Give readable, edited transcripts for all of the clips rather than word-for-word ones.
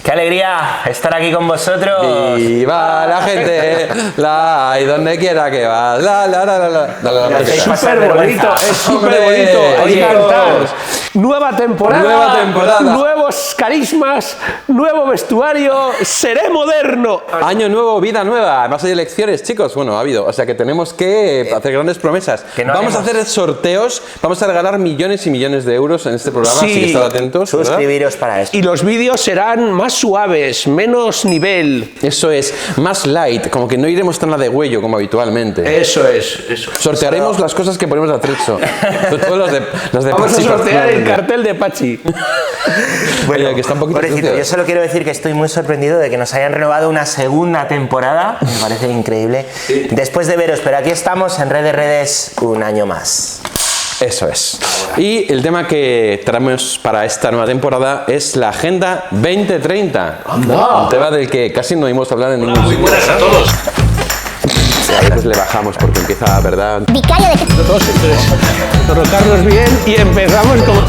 ¡Qué alegría estar aquí con vosotros! ¡Viva la gente! Y donde quiera que vas. Es súper bonito, es súper bonito. Oye, Encantados. Nueva temporada, nuevos carismas, nuevo vestuario, seré moderno. Año nuevo, vida nueva. Además hay elecciones, chicos. Bueno, ha habido. O sea que tenemos que hacer grandes promesas. Vamos a hacer sorteos, vamos a regalar millones y millones de euros en este programa, así que estad atentos. Suscribiros para esto. Y los vídeos serán más suaves, menos nivel. Eso es, más light, como que no iremos tan a de huello como habitualmente. Eso es, eso. Sortearemos las cosas que ponemos de atrecho. Sobre todo las de Vamos Pachi, a sortear el cartel de Pachi. Bueno, que está un poquito pobrecito, sucio. yo solo quiero decir que estoy muy sorprendido de que nos hayan renovado una segunda temporada. Me parece increíble. Sí. Después de veros, pero aquí estamos en Red de Redes un año más. Eso es. Y el tema que traemos para esta nueva temporada es la Agenda 2030. ¡Anda! Un tema del que casi no oímos hablar en ningún Muy sitio. buenas a todos. A veces le bajamos porque empieza, ¿verdad? Vicario de Todos, colocarnos bien y empezamos como...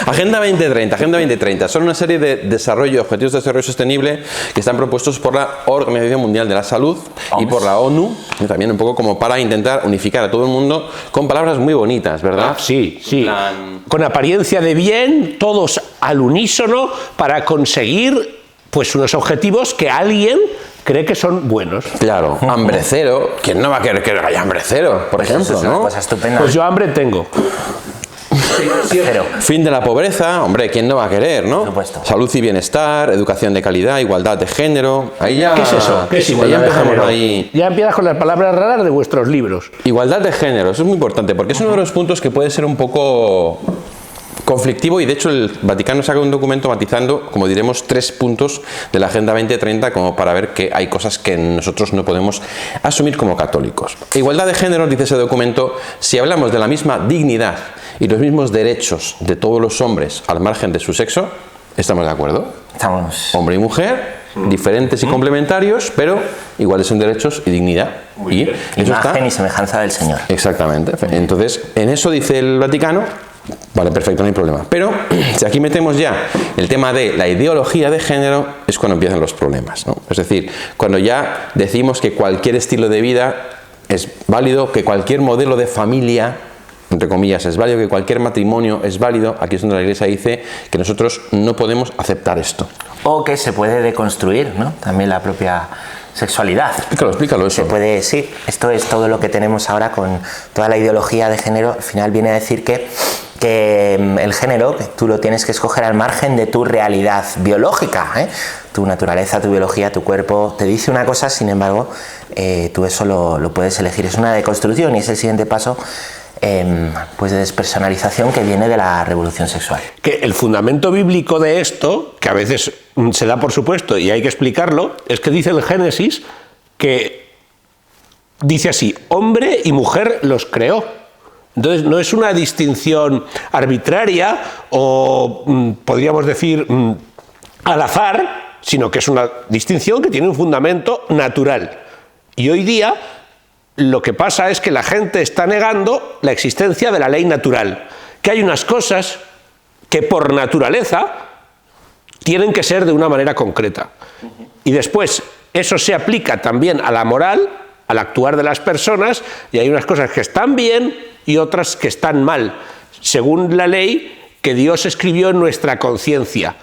Agenda 2030. Agenda 2030 son una serie de objetivos de desarrollo sostenible que están propuestos por la Organización Mundial de la Salud y por la ONU, y también un poco como para intentar unificar a todo el mundo con palabras muy bonitas, ¿verdad? Sí, sí. Con apariencia de bien, todos al unísono para conseguir pues unos objetivos que alguien cree que son buenos. Claro, hambre cero. ¿Quién no va a querer que haya hambre cero, por ejemplo, Es una ¿no? cosa estupenda. Pues yo hambre tengo. Cero. Fin de la pobreza, hombre, ¿quién no va a querer, no? Por supuesto. Salud y bienestar, educación de calidad, igualdad de género. Ahí ya. ¿Qué es eso? ¿Qué es ahí igualdad ya de empezamos género? ahí. Ya empiezas con las palabras raras de vuestros libros. Igualdad de género, eso es muy importante porque es uno de los puntos que puede ser un poco conflictivo y de hecho el Vaticano saca un documento matizando, como diremos, 3 puntos de la Agenda 2030 como para ver que hay cosas que nosotros no podemos asumir como católicos. Igualdad de género, dice ese documento, si hablamos de la misma dignidad y los mismos derechos de todos los hombres al margen de su sexo, ¿estamos de acuerdo? Estamos. Hombre y mujer, diferentes y complementarios, pero iguales en derechos y dignidad. Y eso Imagen está. y semejanza del Señor. Exactamente. Entonces, en eso dice el Vaticano, vale, perfecto, no hay problema. Pero si aquí metemos ya el tema de la ideología de género, es cuando empiezan los problemas, ¿no? Es decir, cuando ya decimos que cualquier estilo de vida es válido, que cualquier modelo de familia, entre comillas, es válido, que cualquier matrimonio es válido, aquí es donde la Iglesia dice que nosotros no podemos aceptar esto. O que se puede deconstruir, ¿no? También la propia sexualidad. Explícalo eso. Se puede, sí, esto es todo lo que tenemos ahora con toda la ideología de género. Al final viene a decir que el género, que tú lo tienes que escoger al margen de tu realidad biológica, ¿eh? Tu naturaleza, tu biología, tu cuerpo te dice una cosa, sin embargo, tú eso lo puedes elegir. Es una deconstrucción y es el siguiente paso pues de despersonalización que viene de la revolución sexual. Que el fundamento bíblico de esto, que a veces se da por supuesto y hay que explicarlo, es que dice el Génesis que dice así, hombre y mujer los creó. Entonces no es una distinción arbitraria o podríamos decir al azar, sino que es una distinción que tiene un fundamento natural. Y hoy día lo que pasa es que la gente está negando la existencia de la ley natural, que hay unas cosas que por naturaleza tienen que ser de una manera concreta. Y después eso se aplica también a la moral, al actuar de las personas, y hay unas cosas que están bien y otras que están mal, según la ley que Dios escribió en nuestra conciencia.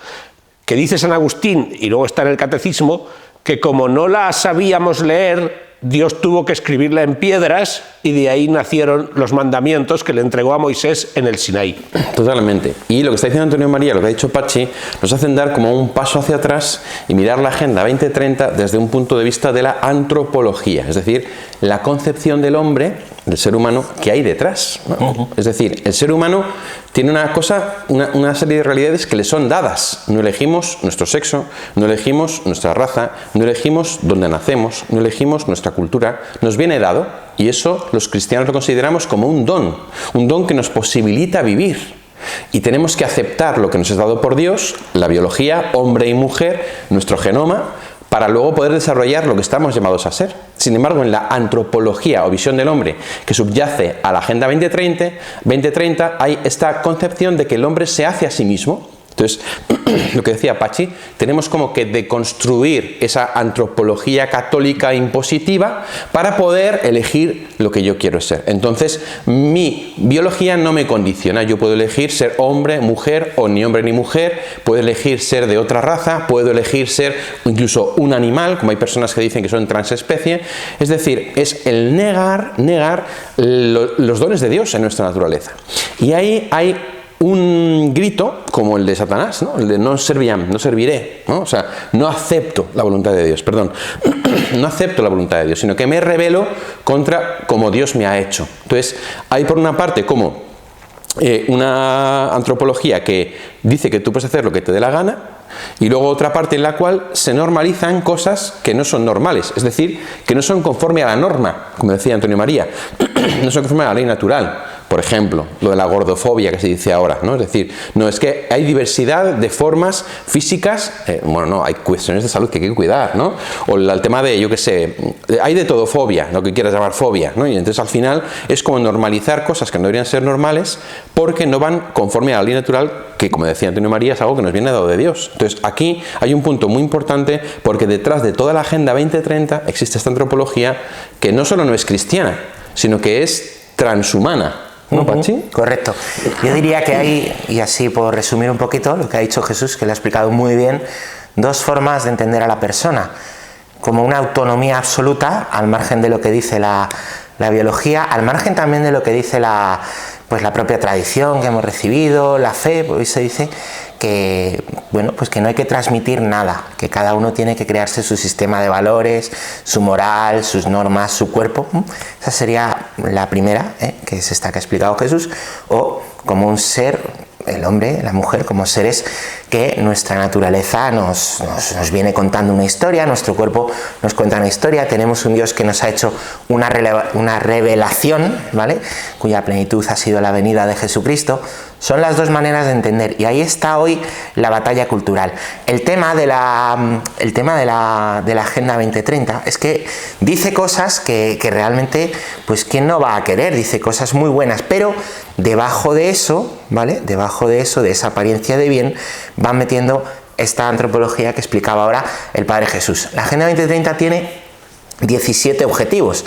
Que dice San Agustín, y luego está en el Catecismo, que como no la sabíamos leer, Dios tuvo que escribirla en piedras y de ahí nacieron los mandamientos que le entregó a Moisés en el Sinaí. Totalmente. Y lo que está diciendo Antonio María, lo que ha dicho Pachi, nos hacen dar como un paso hacia atrás y mirar la Agenda 2030 desde un punto de vista de la antropología, es decir, la concepción del hombre del ser humano que hay detrás, ¿no? Es decir, el ser humano tiene una serie de realidades que le son dadas. No elegimos nuestro sexo, no elegimos nuestra raza, no elegimos dónde nacemos, no elegimos nuestra cultura. Nos viene dado, y eso los cristianos lo consideramos como un don que nos posibilita vivir. Y tenemos que aceptar lo que nos es dado por Dios, la biología, hombre y mujer, nuestro genoma, para luego poder desarrollar lo que estamos llamados a ser. Sin embargo, en la antropología o visión del hombre que subyace a la Agenda 2030, hay esta concepción de que el hombre se hace a sí mismo. Entonces, lo que decía Pachi, tenemos como que deconstruir esa antropología católica impositiva para poder elegir lo que yo quiero ser. Entonces, mi biología no me condiciona. Yo puedo elegir ser hombre, mujer, o ni hombre ni mujer, puedo elegir ser de otra raza, puedo elegir ser incluso un animal, como hay personas que dicen que son transespecie. Es decir, es el negar los dones de Dios en nuestra naturaleza. Y ahí hay un grito como el de Satanás, ¿no? El de no serviré, ¿no? O sea, no acepto la voluntad de Dios, perdón, no acepto la voluntad de Dios, sino que me rebelo contra como Dios me ha hecho. Entonces, hay por una parte como una antropología que dice que tú puedes hacer lo que te dé la gana, y luego otra parte en la cual se normalizan cosas que no son normales, es decir, que no son conforme a la norma, como decía Antonio María, no son conforme a la ley natural. Por ejemplo, lo de la gordofobia que se dice ahora, ¿no? Es decir, no, es que hay diversidad de formas físicas, hay cuestiones de salud que hay que cuidar, ¿no? O el tema de, yo qué sé, hay de todo fobia, lo que quieras llamar fobia, ¿no? Y entonces al final es como normalizar cosas que no deberían ser normales porque no van conforme a la ley natural, que como decía Antonio María es algo que nos viene dado de Dios. Entonces aquí hay un punto muy importante porque detrás de toda la Agenda 2030 existe esta antropología que no solo no es cristiana, sino que es transhumana. ¿No, Pachi? Correcto. Yo diría que hay, y así por resumir un poquito lo que ha dicho Jesús, que lo ha explicado muy bien, dos formas de entender a la persona. Como una autonomía absoluta, al margen de lo que dice la biología, al margen también de lo que dice la propia tradición que hemos recibido, la fe, pues se dice que, pues que no hay que transmitir nada, que cada uno tiene que crearse su sistema de valores, su moral, sus normas, su cuerpo. Esa sería la primera, que es esta que ha explicado Jesús, o como un ser, el hombre, la mujer, como seres que nuestra naturaleza nos viene contando una historia, nuestro cuerpo nos cuenta una historia, tenemos un Dios que nos ha hecho una revelación, ¿vale?, cuya plenitud ha sido la venida de Jesucristo. Son las dos maneras de entender, y ahí está hoy la batalla cultural. El tema de la Agenda 2030 es que dice cosas que realmente, pues ¿quién no va a querer? Dice cosas muy buenas, pero debajo de eso, ¿vale?, debajo de eso, de esa apariencia de bien, van metiendo esta antropología que explicaba ahora el Padre Jesús. La Agenda 2030 tiene 17 objetivos,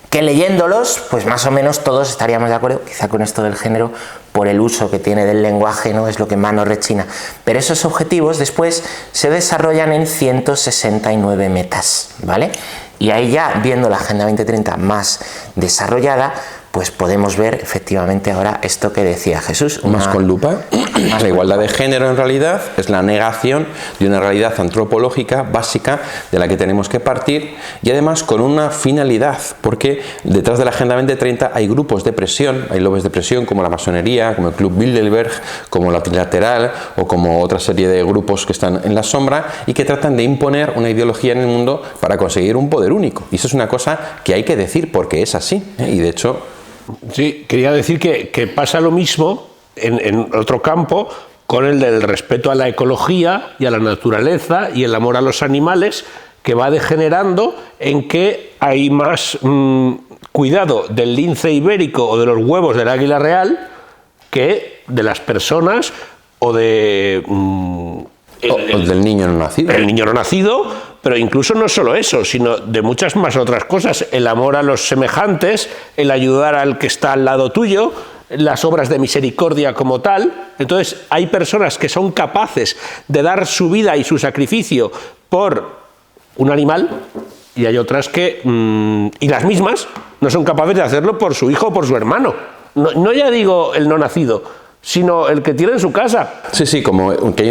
que leyéndolos, pues más o menos todos estaríamos de acuerdo, quizá con esto del género, por el uso que tiene del lenguaje, no es lo que más nos rechina. Pero esos objetivos después se desarrollan en 169 metas, ¿vale? Y ahí ya, viendo la Agenda 2030 más desarrollada, pues podemos ver efectivamente ahora esto que decía Jesús. Más con lupa. La igualdad de género en realidad es la negación de una realidad antropológica básica de la que tenemos que partir, y además con una finalidad, porque detrás de la Agenda 2030 hay grupos de presión, hay lobbies de presión como la masonería, como el Club Bilderberg, como la Trilateral o como otra serie de grupos que están en la sombra y que tratan de imponer una ideología en el mundo para conseguir un poder único. Y eso es una cosa que hay que decir porque es así, y de hecho... Sí, quería decir que pasa lo mismo en otro campo con el del respeto a la ecología y a la naturaleza y el amor a los animales, que va degenerando en que hay más cuidado del lince ibérico o de los huevos del águila real que de las personas o de... o del niño no nacido. El niño no nacido, pero incluso no solo eso, sino de muchas más otras cosas. El amor a los semejantes, el ayudar al que está al lado tuyo, las obras de misericordia como tal. Entonces, hay personas que son capaces de dar su vida y su sacrificio por un animal, y hay otras que, y las mismas, no son capaces de hacerlo por su hijo o por su hermano. No ya digo el no nacido, sino el que tiene en su casa. Sí, como que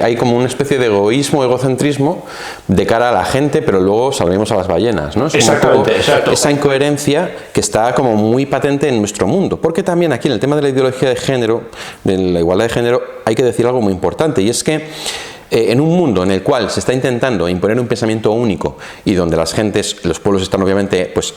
hay como una especie de egoísmo, egocentrismo de cara a la gente, pero luego salvemos a las ballenas, ¿no? Es Exactamente, exacto. Esa incoherencia que está como muy patente en nuestro mundo. Porque también aquí en el tema de la ideología de género, de la igualdad de género, hay que decir algo muy importante, y es que en un mundo en el cual se está intentando imponer un pensamiento único y donde las gentes, los pueblos están obviamente pues,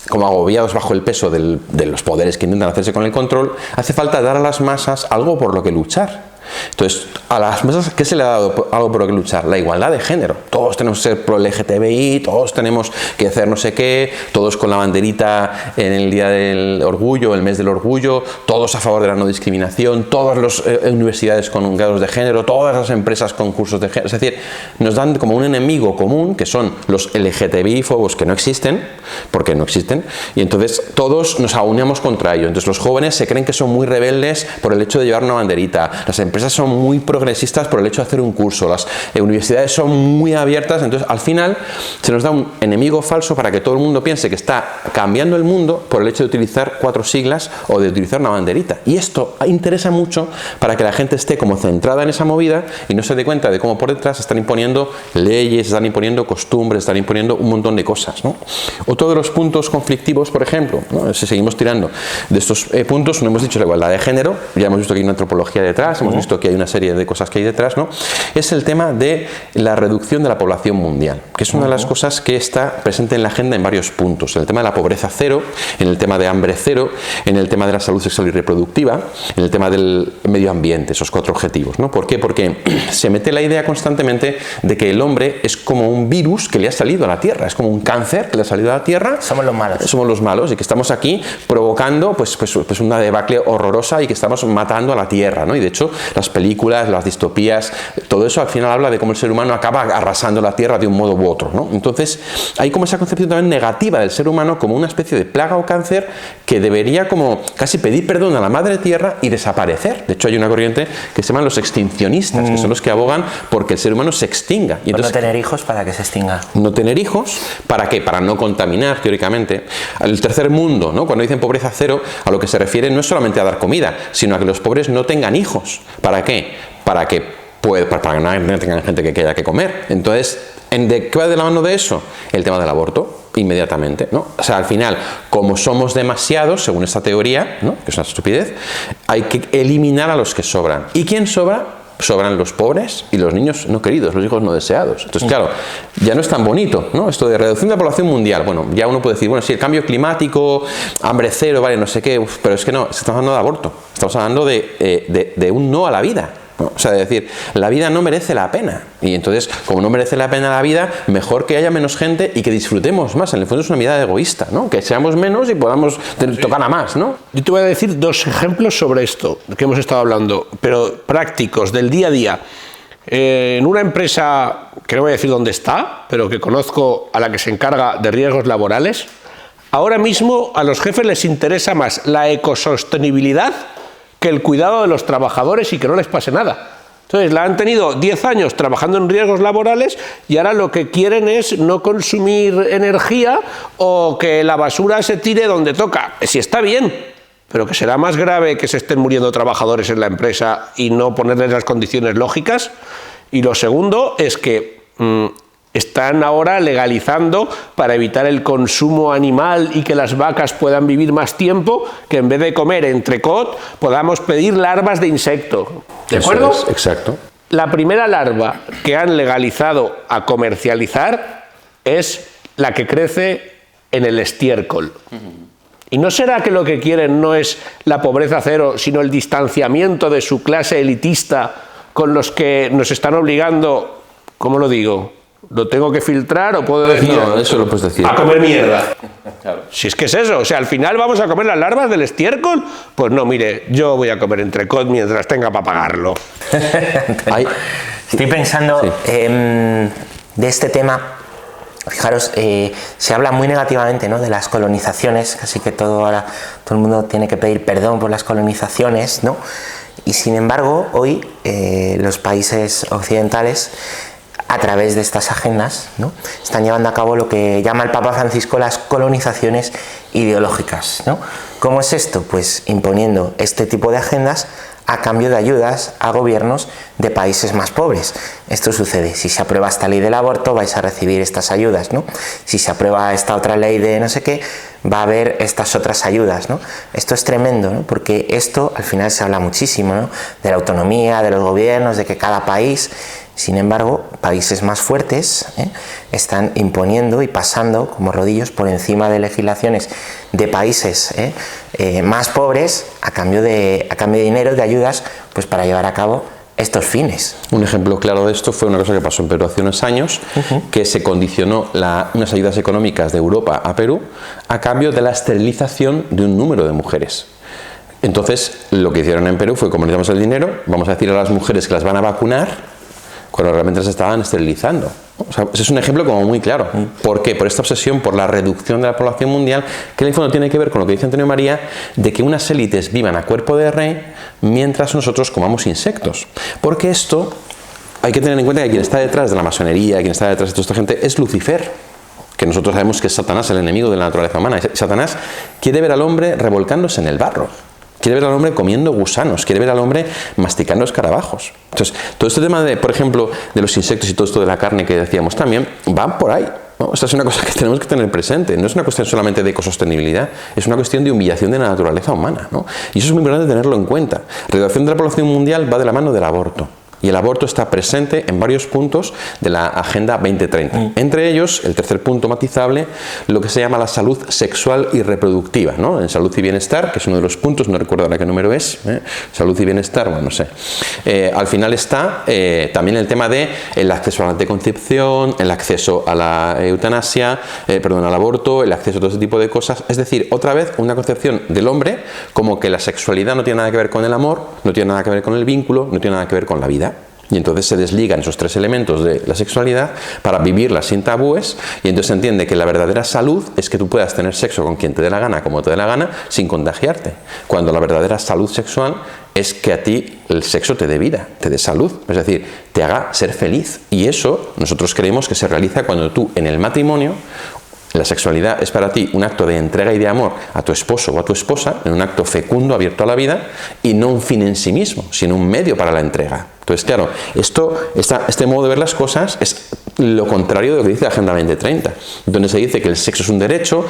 como agobiados bajo el peso de los poderes que intentan hacerse con el control, hace falta dar a las masas algo por lo que luchar. Entonces, a las masas, ¿qué se le ha dado algo por lo que luchar? La igualdad de género. Todos tenemos que ser pro LGTBI, todos tenemos que hacer no sé qué, todos con la banderita en el Día del Orgullo, el mes del Orgullo, todos a favor de la no discriminación, todas las universidades con grados de género, todas las empresas con cursos de género. Es decir, nos dan como un enemigo común, que son los LGTBI-fobos que no existen, porque no existen, y entonces todos nos aunamos contra ello. Entonces los jóvenes se creen que son muy rebeldes por el hecho de llevar una banderita, las empresas son muy progresistas por el hecho de hacer un curso, las universidades son muy abiertas, entonces al final se nos da un enemigo falso para que todo el mundo piense que está cambiando el mundo por el hecho de utilizar 4 siglas o de utilizar una banderita. Y esto interesa mucho para que la gente esté como centrada en esa movida y no se dé cuenta de cómo por detrás se están imponiendo leyes, se están imponiendo costumbres, se están imponiendo un montón de cosas, ¿no? Otro de los puntos conflictivos, por ejemplo, ¿no? Si seguimos tirando de estos puntos, no hemos dicho la igualdad de género, ya hemos visto que hay una antropología detrás, hemos visto que hay una serie de cosas que hay detrás, ¿no? Es el tema de la reducción de la población mundial, que es una de las cosas que está presente en la agenda en varios puntos. En el tema de la pobreza cero, en el tema de hambre cero, en el tema de la salud sexual y reproductiva, en el tema del medio ambiente, esos 4 objetivos, ¿no? ¿Por qué? Porque se mete la idea constantemente de que el hombre es como un virus que le ha salido a la Tierra, es como un cáncer que le ha salido a la Tierra. Somos los malos. Somos los malos y que estamos aquí provocando pues una debacle horrorosa y que estamos matando a la Tierra, ¿no? Y de hecho las películas, las distopías, todo eso al final habla de cómo el ser humano acaba arrasando la Tierra de un modo u otro, ¿no? Entonces hay como esa concepción también negativa del ser humano como una especie de plaga o cáncer que debería como casi pedir perdón a la madre Tierra y desaparecer. De hecho hay una corriente que se llaman los extincionistas, que son los que abogan porque el ser humano se extinga. Y entonces, no tener hijos para que se extinga. No tener hijos, ¿para qué? Para no contaminar, teóricamente. El tercer mundo, ¿no? Cuando dicen pobreza cero, a lo que se refiere no es solamente a dar comida, sino a que los pobres no tengan hijos. ¿Para qué? Para que no tengan gente que haya que comer. Entonces, ¿de qué va de la mano de eso? El tema del aborto, inmediatamente, ¿no? O sea, al final, como somos demasiados, según esta teoría, ¿no? Que es una estupidez, hay que eliminar a los que sobran. ¿Y quién sobra? Sobran los pobres y los niños no queridos, los hijos no deseados. Entonces, claro, ya no es tan bonito, ¿no? Esto de reducción de la población mundial. Bueno, ya uno puede decir, bueno, sí, el cambio climático, hambre cero, vale, no sé qué, pero es que no, estamos hablando de aborto, estamos hablando de un no a la vida. ¿No? O sea, de decir, la vida no merece la pena. Y entonces, como no merece la pena la vida, mejor que haya menos gente y que disfrutemos más. En el fondo es una mirada egoísta, ¿no? Que seamos menos y podamos tocar a más, ¿no? Yo te voy a decir 2 ejemplos sobre esto que hemos estado hablando, pero prácticos, del día a día. En una empresa, que no voy a decir dónde está, pero que conozco, a la que se encarga de riesgos laborales, ahora mismo a los jefes les interesa más la ecosostenibilidad que el cuidado de los trabajadores y que no les pase nada. Entonces, la han tenido 10 años trabajando en riesgos laborales y ahora lo que quieren es no consumir energía o que la basura se tire donde toca. Si está bien, pero que será más grave que se estén muriendo trabajadores en la empresa y no ponerles las condiciones lógicas. Y lo segundo es que están ahora legalizando para evitar el consumo animal y que las vacas puedan vivir más tiempo, que en vez de comer entrecot podamos pedir larvas de insecto. ¿De acuerdo? Eso es, exacto. La primera larva que han legalizado a comercializar es la que crece en el estiércol. ¿Y no será que lo que quieren no es la pobreza cero, sino el distanciamiento de su clase elitista con los que nos están obligando, ¿cómo lo digo? ¿Lo tengo que filtrar o puedo decir? No, eso lo puedes decir. A comer mierda. Claro. Si es que es eso, o sea, al final vamos a comer las larvas del estiércol. Pues no, mire, yo voy a comer entrecot mientras tenga para pagarlo. Estoy pensando de este tema. Fijaros, se habla muy negativamente, ¿no?, de las colonizaciones, casi que ahora todo el mundo tiene que pedir perdón por las colonizaciones, ¿no? Y sin embargo, hoy los países occidentales a través de estas agendas, ¿no? Están llevando a cabo lo que llama el Papa Francisco las colonizaciones ideológicas, ¿no? ¿Cómo es esto? Pues imponiendo este tipo de agendas a cambio de ayudas a gobiernos de países más pobres. Esto sucede, si se aprueba esta ley del aborto vais a recibir estas ayudas, ¿no? Si se aprueba esta otra ley de no sé qué, va a haber estas otras ayudas, ¿no? Esto es tremendo, ¿no? Porque esto al final se habla muchísimo, ¿no? De la autonomía, de los gobiernos, de que cada país... Sin embargo, países más fuertes están imponiendo y pasando como rodillos por encima de legislaciones de países más pobres a cambio de dinero, de ayudas, pues para llevar a cabo estos fines. Un ejemplo claro de esto fue una cosa que pasó en Perú hace unos años, que se condicionó unas ayudas económicas de Europa a Perú a cambio de la esterilización de un número de mujeres. Entonces, lo que hicieron en Perú fue, como necesitamos el dinero, vamos a decir a las mujeres que las van a vacunar cuando realmente las estaban esterilizando. O sea, ese es un ejemplo como muy claro. ¿Por qué? Por esta obsesión por la reducción de la población mundial, que en el fondo tiene que ver con lo que dice Antonio María, de que unas élites vivan a cuerpo de rey mientras nosotros comamos insectos. Porque esto, hay que tener en cuenta que quien está detrás de la masonería, quien está detrás de toda esta gente, es Lucifer, que nosotros sabemos que es Satanás, el enemigo de la naturaleza humana. Satanás quiere ver al hombre revolcándose en el barro. Quiere ver al hombre comiendo gusanos, quiere ver al hombre masticando escarabajos. Entonces, todo este tema de, por ejemplo, de los insectos y todo esto de la carne que decíamos también, va por ahí, ¿no? Esta es una cosa que tenemos que tener presente. No es una cuestión solamente de ecosostenibilidad, es una cuestión de humillación de la naturaleza humana, ¿no? Y eso es muy importante tenerlo en cuenta. La reducción de la población mundial va de la mano del aborto. Y el aborto está presente en varios puntos de la Agenda 2030. Entre ellos, el tercer punto matizable, lo que se llama la salud sexual y reproductiva, ¿no? En salud y bienestar, que es uno de los puntos, no recuerdo ahora qué número es, salud y bienestar, bueno, no sé. Al final está también el tema de el acceso a la anticoncepción, el acceso a la eutanasia, al aborto, el acceso a todo ese tipo de cosas. Es decir, otra vez, una concepción del hombre como que la sexualidad no tiene nada que ver con el amor, no tiene nada que ver con el vínculo, no tiene nada que ver con la vida. Y entonces se desligan esos tres elementos de la sexualidad para vivirla sin tabúes, y entonces se entiende que la verdadera salud es que tú puedas tener sexo con quien te dé la gana, como te dé la gana, sin contagiarte. Cuando la verdadera salud sexual es que a ti el sexo te dé vida, te dé salud, es decir, te haga ser feliz. Y eso nosotros creemos que se realiza cuando tú en el matrimonio, la sexualidad es para ti un acto de entrega y de amor a tu esposo o a tu esposa, en un acto fecundo, abierto a la vida, y no un fin en sí mismo, sino un medio para la entrega. Entonces, claro, este modo de ver las cosas es lo contrario de lo que dice la Agenda 2030, donde se dice que el sexo es un derecho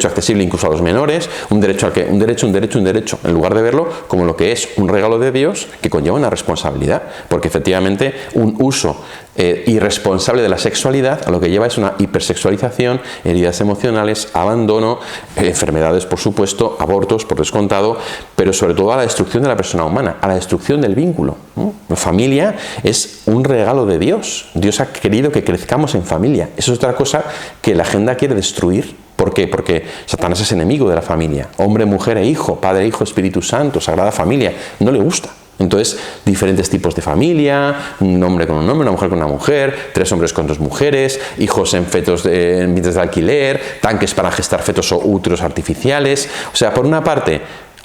accesible incluso a los menores, un derecho, en lugar de verlo como lo que es un regalo de Dios que conlleva una responsabilidad, porque efectivamente un uso irresponsable de la sexualidad a lo que lleva es una hipersexualización, heridas emocionales, abandono, enfermedades por supuesto, abortos por descontado, pero sobre todo a la destrucción de la persona humana, a la destrucción del vínculo, ¿no? La familia es un regalo de Dios. Dios ha querido que crezcamos en familia. Eso es otra cosa que la agenda quiere destruir. ¿Por qué? Porque Satanás es enemigo de la familia. Hombre, mujer e hijo, padre, hijo, Espíritu Santo, Sagrada Familia. No le gusta. Entonces, diferentes tipos de familia, un hombre con un hombre, una mujer con una mujer, 3 hombres con 2 mujeres, hijos en fetos en vientres de alquiler, tanques para gestar fetos o úteros artificiales. O sea, por una parte,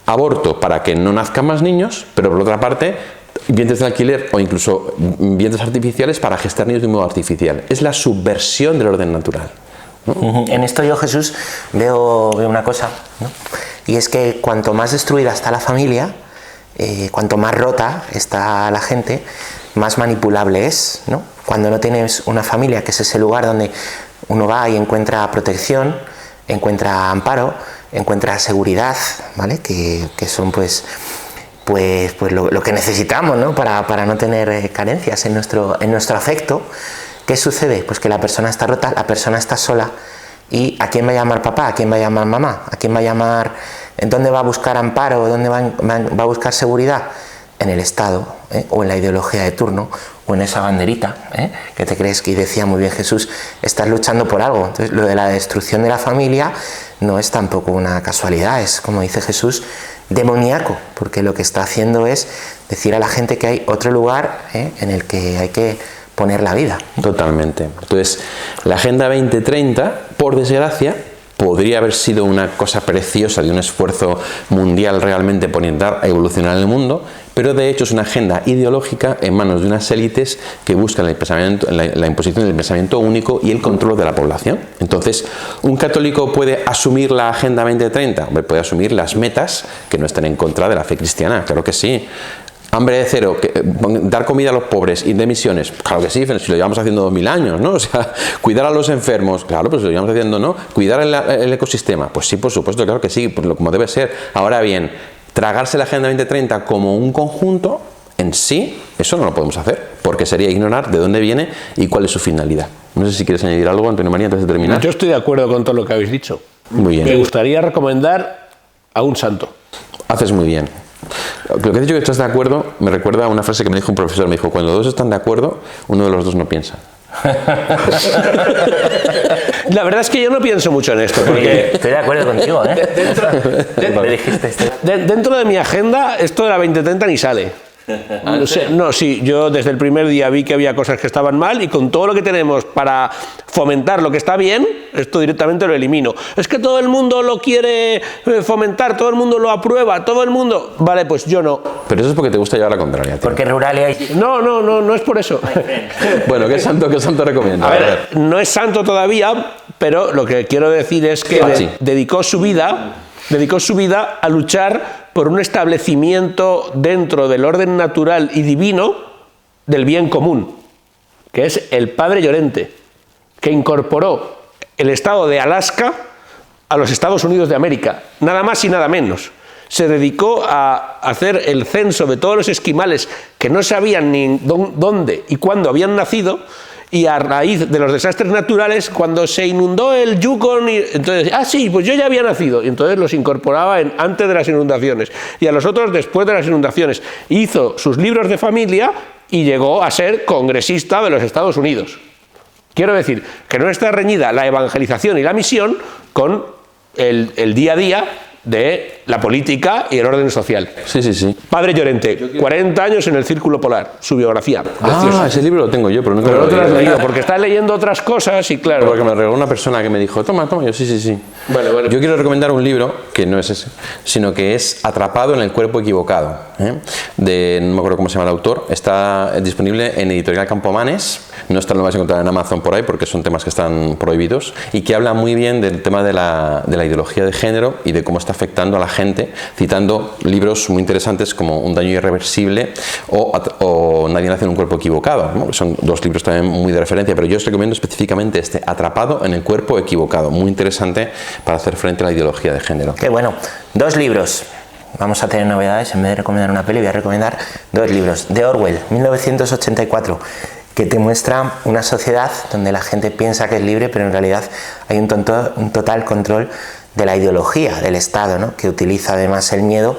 aborto para que no nazcan más niños, pero por otra parte, vientres de alquiler o incluso vientres artificiales para gestar niños de un modo artificial. Es la subversión del orden natural, ¿no? En esto yo, Jesús, veo una cosa, ¿no? Y es que cuanto más destruida está la familia, cuanto más rota está la gente, más manipulable es, ¿no? Cuando no tienes una familia, que es ese lugar donde uno va y encuentra protección, encuentra amparo, encuentra seguridad, ¿vale? Que son pues lo que necesitamos, ¿no? Para no tener carencias en nuestro afecto. ¿Qué sucede? Pues que la persona está rota, la persona está sola. ¿Y a quién va a llamar papá? ¿A quién va a llamar mamá? ¿A quién va a llamar? ¿Dónde va a buscar amparo? ¿Dónde va a buscar seguridad? En el Estado, o en la ideología de turno, o en esa banderita, que te crees, que decía muy bien Jesús, estás luchando por algo. Entonces, lo de la destrucción de la familia no es tampoco una casualidad, es, como dice Jesús, demoníaco, porque lo que está haciendo es decir a la gente que hay otro lugar en el que hay que poner la vida. Totalmente. Entonces, la Agenda 2030, por desgracia, podría haber sido una cosa preciosa de un esfuerzo mundial realmente por intentar evolucionar el mundo, pero de hecho es una agenda ideológica en manos de unas élites que buscan la imposición del pensamiento único y el control de la población. Entonces, ¿un católico puede asumir la Agenda 2030? Hombre, puede asumir las metas que no estén en contra de la fe cristiana, claro que sí. Hambre de cero, dar comida a los pobres, ir de misiones, claro que sí, si lo llevamos haciendo 2000 años, ¿no? O sea, cuidar a los enfermos, claro, pues lo llevamos haciendo, ¿no? Cuidar el ecosistema, pues sí, por supuesto, claro que sí, pues como debe ser. Ahora bien, tragarse la Agenda 2030 como un conjunto, en sí, eso no lo podemos hacer, porque sería ignorar de dónde viene y cuál es su finalidad. No sé si quieres añadir algo, Antonio María, antes de terminar. Yo estoy de acuerdo con todo lo que habéis dicho. Muy bien. Me gustaría recomendar a un santo. Haces muy bien. Lo que has dicho que estás de acuerdo me recuerda a una frase que me dijo un profesor. Me dijo, cuando dos están de acuerdo, uno de los dos no piensa. La verdad es que yo no pienso mucho en esto, porque Estoy de acuerdo contigo, ¿eh? Me dijiste esto. dentro de mi agenda esto de la 2030 ni sale. No, sí, yo desde el primer día vi que había cosas que estaban mal y con todo lo que tenemos para fomentar lo que está bien, esto directamente lo elimino. Es que todo el mundo lo quiere fomentar, todo el mundo lo aprueba, todo el mundo... Vale, pues yo no. Pero eso es porque te gusta llevar la contraria, tío. Porque Ruralia hay... No es por eso. Bueno, ¿qué santo recomiendas? A ver, no es santo todavía, pero lo que quiero decir es que dedicó su vida a luchar por un establecimiento dentro del orden natural y divino del bien común, que es el Padre Llorente, que incorporó el estado de Alaska a los Estados Unidos de América, nada más y nada menos. Se dedicó a hacer el censo de todos los esquimales que no sabían ni dónde y cuándo habían nacido, y a raíz de los desastres naturales, cuando se inundó el Yukon, entonces, sí, pues yo ya había nacido, y entonces los incorporaba antes de las inundaciones, y a los otros después de las inundaciones. Hizo sus libros de familia y llegó a ser congresista de los Estados Unidos. Quiero decir que no está reñida la evangelización y la misión con el día a día de la política y el orden social. Sí. Padre Llorente, 40 años en el Círculo Polar, su biografía. Preciosa. Ese libro lo tengo yo, pero nunca Pero lo no te lo has leído. leído, porque estás leyendo otras cosas y claro... Porque me lo regaló una persona que me dijo, toma, yo sí. Bueno. Yo quiero recomendar un libro, que no es ese, sino que es Atrapado en el cuerpo equivocado, no me acuerdo cómo se llama el autor, está disponible en Editorial Campomanes, no lo vais a encontrar en Amazon por ahí porque son temas que están prohibidos, y que habla muy bien del tema de la ideología de género y de cómo está afectando a la gente, citando libros muy interesantes como Un daño irreversible o Nadie nace en un cuerpo equivocado, ¿no? Son dos libros también muy de referencia, pero yo os recomiendo específicamente este, Atrapado en el cuerpo equivocado, muy interesante para hacer frente a la ideología de género. Qué bueno. 2 libros. Vamos a tener novedades. En vez de recomendar una peli, voy a recomendar 2 libros. De Orwell, 1984, que te muestra una sociedad donde la gente piensa que es libre, pero en realidad hay un total control de la ideología del Estado, ¿no? Que utiliza además el miedo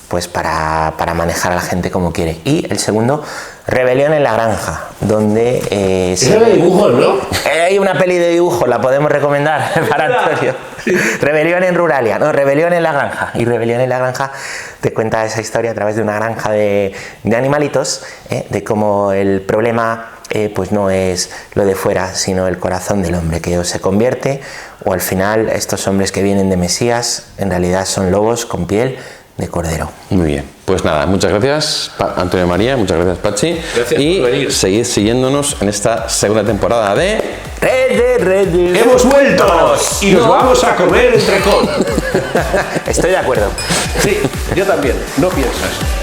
pues para manejar a la gente como quiere. Y el segundo, Rebelión en la granja, donde... Es de dibujos, ¿no? Hay una peli de dibujos, la podemos recomendar para Antonio. Rebelión en Ruralia, no, Rebelión en la granja. Y Rebelión en la granja te cuenta esa historia a través de una granja de animalitos, de cómo el problema pues no es lo de fuera, sino el corazón del hombre, que o se convierte, o al final estos hombres que vienen de Mesías en realidad son lobos con piel de cordero. Muy bien, pues nada, muchas gracias Antonio María, muchas gracias Pachi, gracias y por venir. seguid siguiéndonos en esta segunda temporada de Redes. ¡Hemos vuelto! Y nos vamos a comer entrecot. Estoy de acuerdo. Sí, yo también, no piensas.